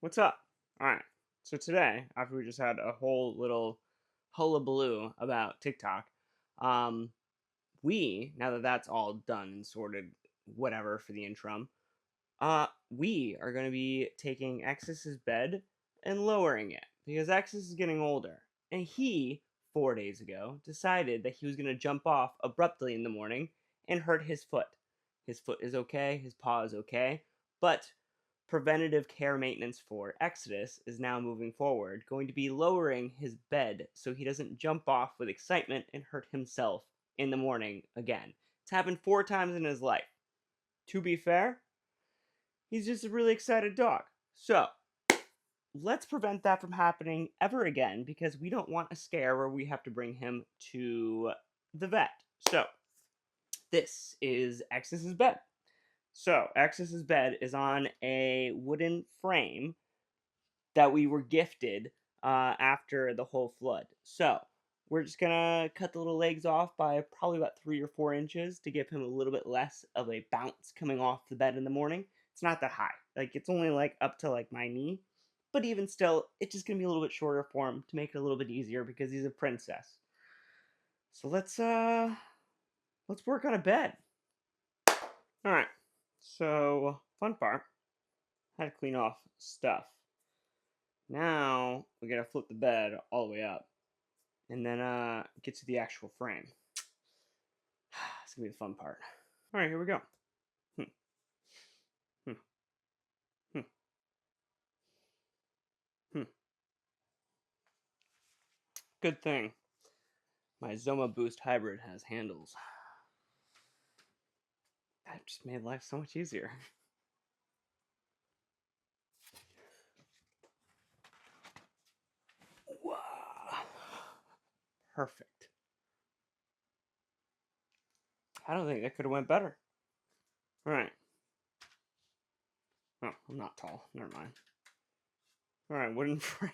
What's up? All right. So today, after we just had a whole little hullabaloo about TikTok, um, now that that's all done and sorted, whatever for the interim, we are going to be taking Exodus's bed and lowering it because Exodus is getting older, and he 4 days ago decided that he was going to jump off abruptly in the morning and hurt his foot. His foot is okay, his paw is okay, but preventative care maintenance for Exodus is now moving forward, going to be lowering his bed so he doesn't jump off with excitement and hurt himself in the morning again. It's happened 4 times in his life. To be fair, he's just a really excited dog. So, let's prevent that from happening ever again because we don't want a scare where we have to bring him to the vet. So, this is Exodus's bed. So, Exodus's bed is on a wooden frame that we were gifted after the whole flood. So, we're just gonna cut the little legs off by probably about 3 or 4 inches to give him a little bit less of a bounce coming off the bed in the morning. It's not that high, like it's only like up to like my knee, but even still, it's just gonna be a little bit shorter for him to make it a little bit easier because he's a princess. So let's work on a bed. All right. So fun part, had to clean off stuff. Now we gotta flip the bed all the way up and then get to the actual frame. It's gonna be the fun part. All right, here we go. Hmm, hmm, hmm, hmm. Good thing my Zoma Boost Hybrid has handles. That just made life so much easier. Wow. Perfect. I don't think that could have went better. All right. Oh, I'm not tall. Never mind. All right, wooden frame.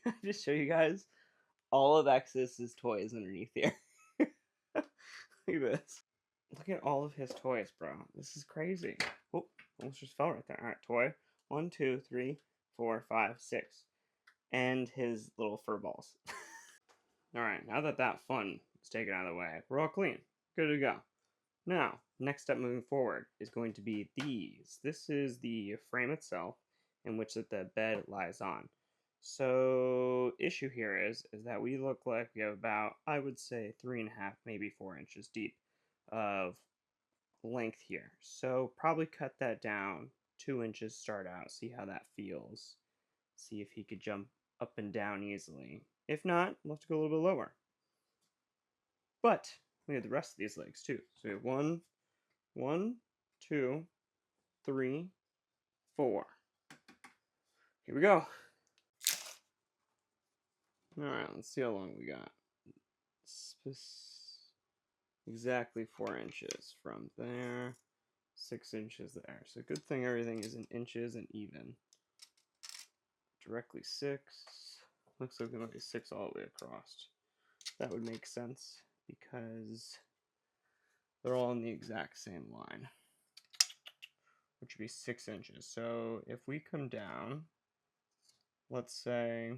I just show you guys all of Exodus's toys underneath here. Look at this. Look at all of his toys, bro. This is crazy. Oh, almost just fell right there. All right, toy. 1, 2, 3, 4, 5, 6. And his little fur balls. All right, now that that fun is taken out of the way, we're all clean. Good to go. Now, next step moving forward is going to be these. This is the frame itself in which that the bed lies on. So, issue here is that we look like we have about, I would say, 3.5, maybe 4 inches deep of length here. So probably cut that down 2 inches, start out, see how that feels. See if he could jump up and down easily. If not, we'll have to go a little bit lower. But we have the rest of these legs too. So we have one, two, three, four. Here we go. Alright, let's see how long we got. Exactly 4 inches from there. 6 inches there. So good thing everything is in inches and even. Directly 6. Looks like we might be 6 all the way across. That would make sense because they're all in the exact same line, which would be 6 inches. So if we come down, let's say,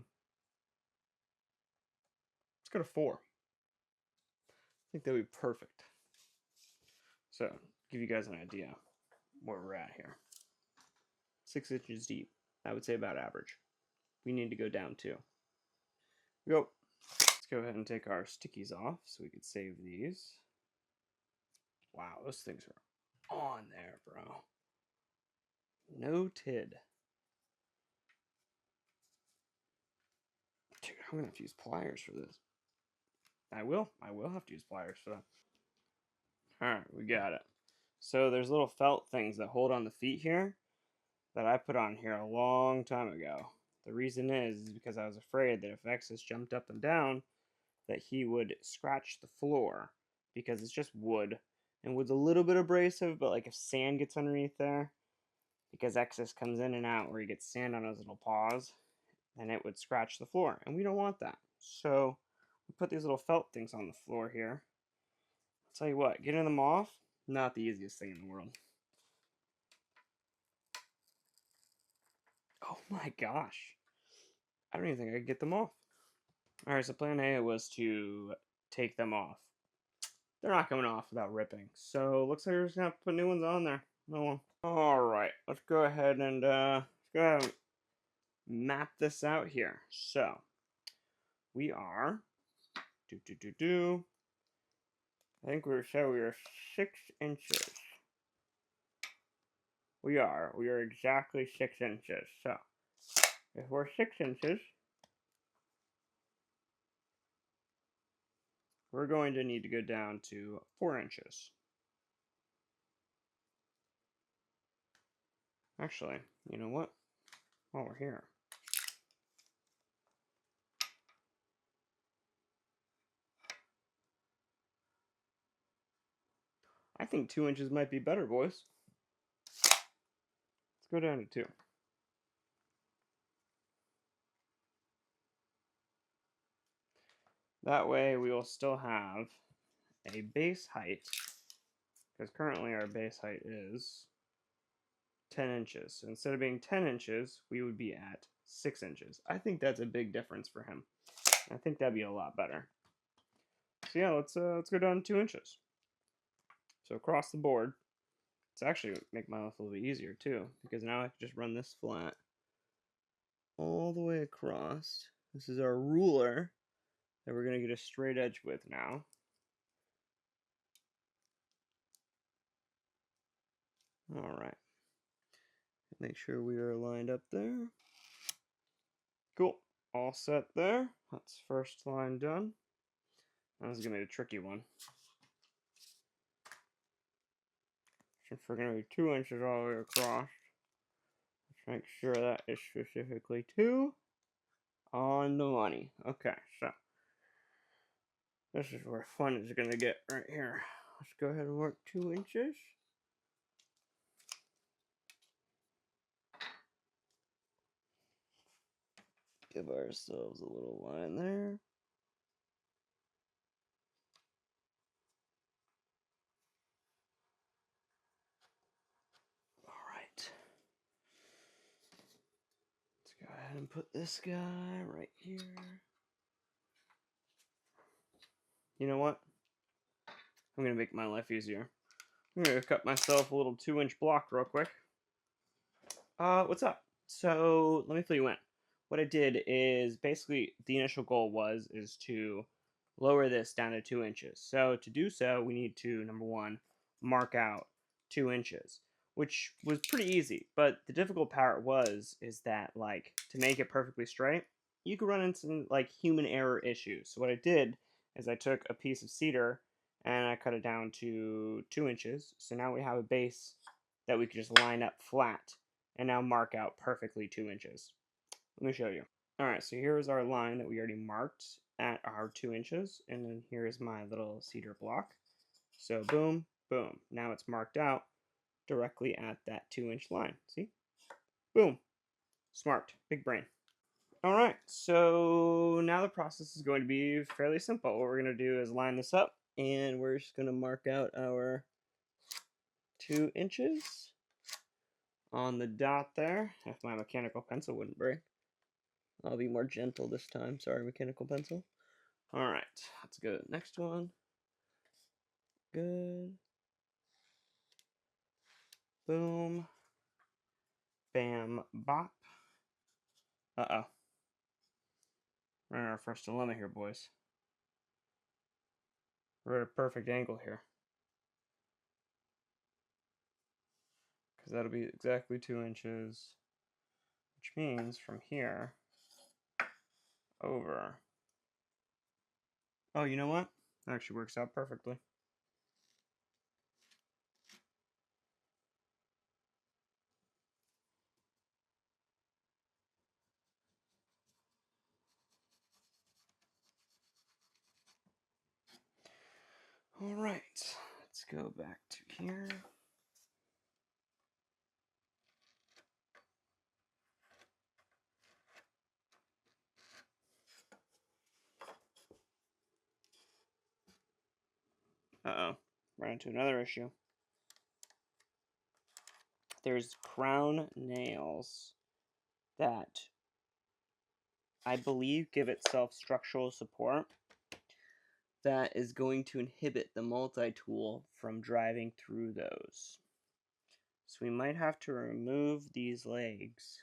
let's go to 4. I think that would be perfect. So give you guys an idea where we're at here. 6 inches deep. I would say about average. We need to go down too. Go. Let's go ahead and take our stickies off so we can save these. Wow, those things are on there, bro. Noted. Dude, I'm gonna have to use pliers for this. I will have to use pliers for that. Alright, we got it. So there's little felt things that hold on the feet here that I put on here a long time ago. The reason is because I was afraid that if Exodus jumped up and down, that he would scratch the floor because it's just wood. And wood's a little bit abrasive, but like if sand gets underneath there, because Exodus comes in and out where he gets sand on his little paws, then it would scratch the floor. And we don't want that. So we put these little felt things on the floor here. I'll tell you what, getting them off, not the easiest thing in the world. Oh my gosh. I don't even think I could get them off. Alright, so plan A was to take them off. They're not coming off without ripping. So looks like we're just gonna have to put new ones on there. No one. Alright, let's go ahead and map this out here. So we are I think we were 6 inches. We are exactly 6 inches. So if we're 6 inches, we're going to need to go down to 4 inches. Actually, you know what? While we're here, I think 2 inches might be better, boys. Let's go down to 2. That way we will still have a base height, because currently our base height is 10 inches. So instead of being 10 inches, we would be at 6 inches. I think that's a big difference for him. I think that'd be a lot better. So yeah, let's go down 2 inches. So across the board, it's actually make my life a little bit easier too, because now I can just run this flat all the way across. This is our ruler that we're gonna get a straight edge with now. All right. Make sure we are lined up there. Cool. All set there. That's first line done. That was gonna be a tricky one. If we're gonna be 2 inches all the way across, let's make sure that is specifically 2 on the money. Okay, so this is where fun is gonna get right here. Let's go ahead and work 2 inches. Give ourselves a little line there. All right. Let's go ahead and put this guy right here. You know what? I'm gonna make my life easier. I'm gonna cut myself a little 2-inch block real quick. What's up? So let me fill you in. What I did is basically the initial goal is to lower this down to 2 inches. So to do so, we need to, number one, mark out 2 inches, which was pretty easy. But the difficult part is that, like, to make it perfectly straight, you could run into some, like, human error issues. So what I did is I took a piece of cedar and I cut it down to 2 inches. So now we have a base that we could just line up flat and now mark out perfectly 2 inches. Let me show you. Alright, so here is our line that we already marked at our 2 inches, and then here is my little cedar block. So boom, boom. Now it's marked out directly at that 2-inch line. See? Boom. Smart. Big brain. Alright, so now the process is going to be fairly simple. What we're going to do is line this up, and we're just going to mark out our 2 inches on the dot there, if my mechanical pencil wouldn't break. I'll be more gentle this time. Sorry, mechanical pencil. Alright, let's go to the next one. Good. Boom. Bam. Bop. Uh-oh. We're in our first dilemma here, boys. We're at a perfect angle here. Because that'll be exactly 2 inches. Which means from here over. Oh, you know what? That actually works out perfectly. Alright, let's go back to here. Uh-oh, ran into another issue. There's crown nails that I believe give itself structural support that is going to inhibit the multi-tool from driving through those. So we might have to remove these legs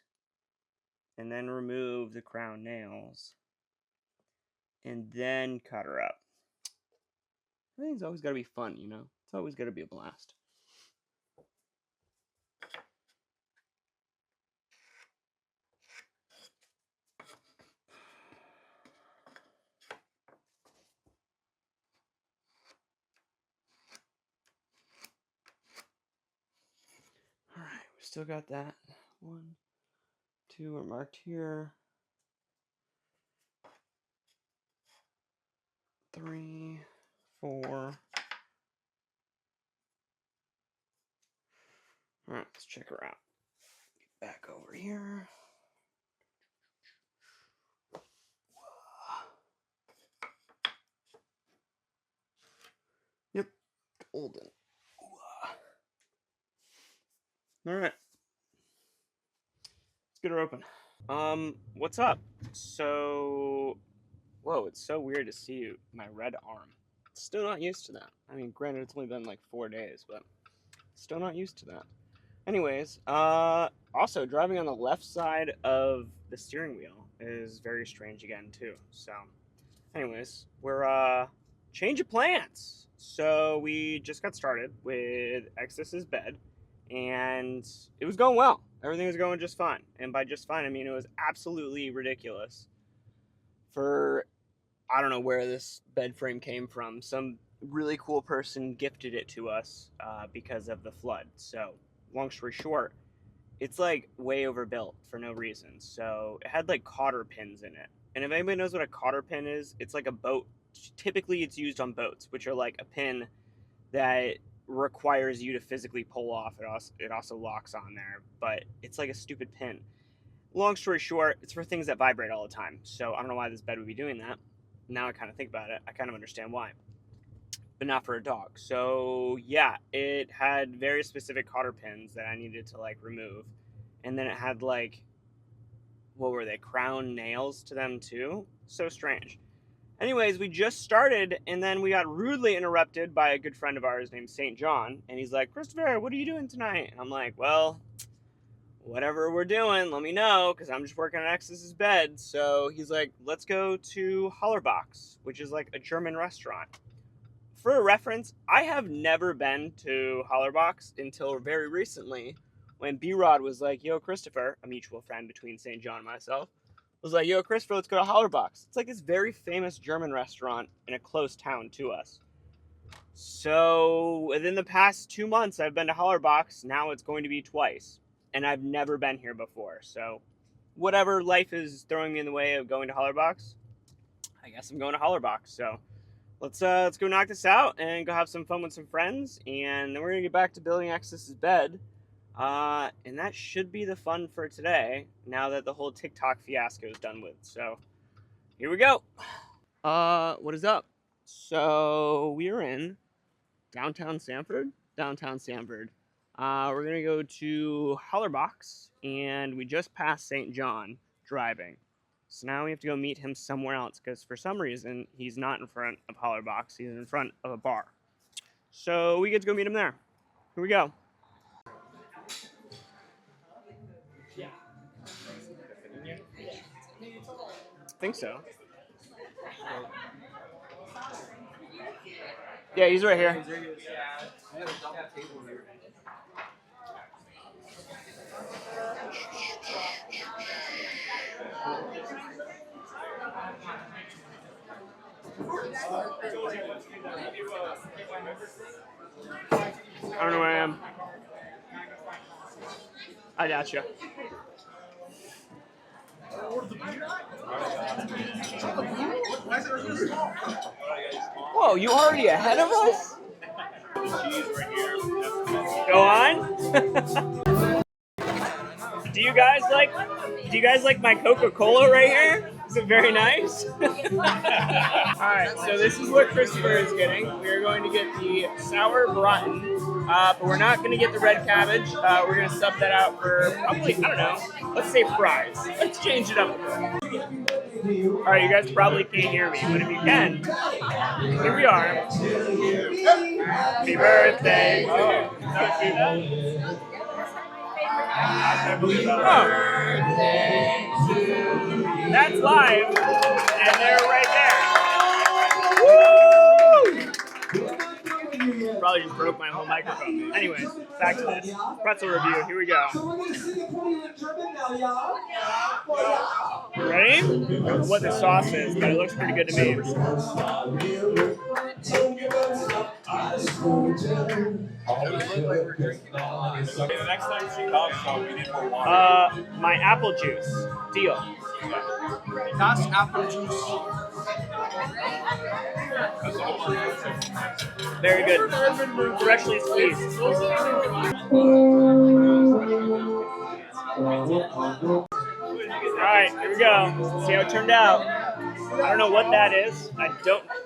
and then remove the crown nails and then cut her up. Everything's always got to be fun, you know? It's always got to be a blast. Alright, we still got that. 1, 2 are marked here. 3, 4. Alright, let's check her out. Get back over here. Yep, golden. Alright. Let's get her open. What's up? So, whoa, it's so weird to see my red arm. Still not used to that. I mean, granted, it's only been like 4 days, but still not used to that. Anyways, also driving on the left side of the steering wheel is very strange again too. So, anyways, we're change of plans. So we just got started with Exodus's bed, and it was going well. Everything was going just fine, and by just fine, I mean it was absolutely ridiculous. For I don't know where this bed frame came from. Some really cool person gifted it to us because of the flood. So, long story short, it's like way overbuilt for no reason. So, it had like cotter pins in it. And if anybody knows what a cotter pin is, it's like a boat. Typically, it's used on boats, which are like a pin that requires you to physically pull off. It also locks on there, but it's like a stupid pin. Long story short, it's for things that vibrate all the time. So, I don't know why this bed would be doing that. Now I kind of think about it, I kind of understand why, but not for a dog. So yeah, it had very specific cotter pins that I needed to like remove, and then it had like, what were they, crown nails to them too. So strange. Anyways, we just started, and then we got rudely interrupted by a good friend of ours named St. John, and he's like, Christopher, what are you doing tonight? And I'm like, well, whatever we're doing, let me know, because I'm just working on Exodus's bed. So he's like, let's go to Hallerbox, which is like a German restaurant. For a reference, I have never been to Hallerbox until very recently, when B-Rod was like, yo, Christopher, a mutual friend between St. John and myself, was like, yo, Christopher, let's go to Hallerbox. It's like this very famous German restaurant in a close town to us. So within the past 2 months, I've been to Hallerbox. Now it's going to be twice. And I've never been here before. So whatever life is throwing me in the way of going to Hallerbox, I guess I'm going to Hallerbox. So let's go knock this out and go have some fun with some friends. And then we're going to get back to building Exodus's bed. And that should be the fun for today, now that the whole TikTok fiasco is done with. So here we go. What is up? So we're in downtown Sanford. We're gonna go to Hallerbox, and we just passed St. John driving. So now we have to go meet him somewhere else, because for some reason, he's not in front of Hallerbox, he's in front of a bar. So we get to go meet him there. Here we go. Yeah. I think so. Yeah, he's right here. I don't know where I am. I gotcha. Whoa, you already ahead of us? Go on. Do you guys like my Coca-Cola right here? Is it very nice? Alright, so this is what Christopher is getting. We are going to get the sour gratin, but we're not going to get the red cabbage. We're going to sub that out for probably, I don't know, let's say fries. Let's change it up a bit. Alright, you guys probably can't hear me, but if you can, here we are. Happy birthday. Oh, not do that? Oh. That's live, and they're right there. Woo! Probably just broke my whole microphone. Anyways, back to this pretzel review. Here we go. Ready? I don't know what the sauce is, but it looks pretty good to me. The next time she comes, we need more water. My apple juice. Deal. Das apple juice. Very good. Freshly squeezed. Alright, here we go. See how it turned out. I don't know what that is.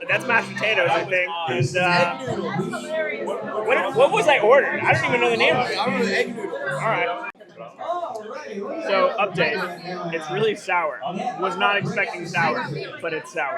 That's mashed potatoes, I think. And, what was I ordered? I don't even know the name of it. Alright. So, update. It's really sour. Was not expecting sour, but it's sour.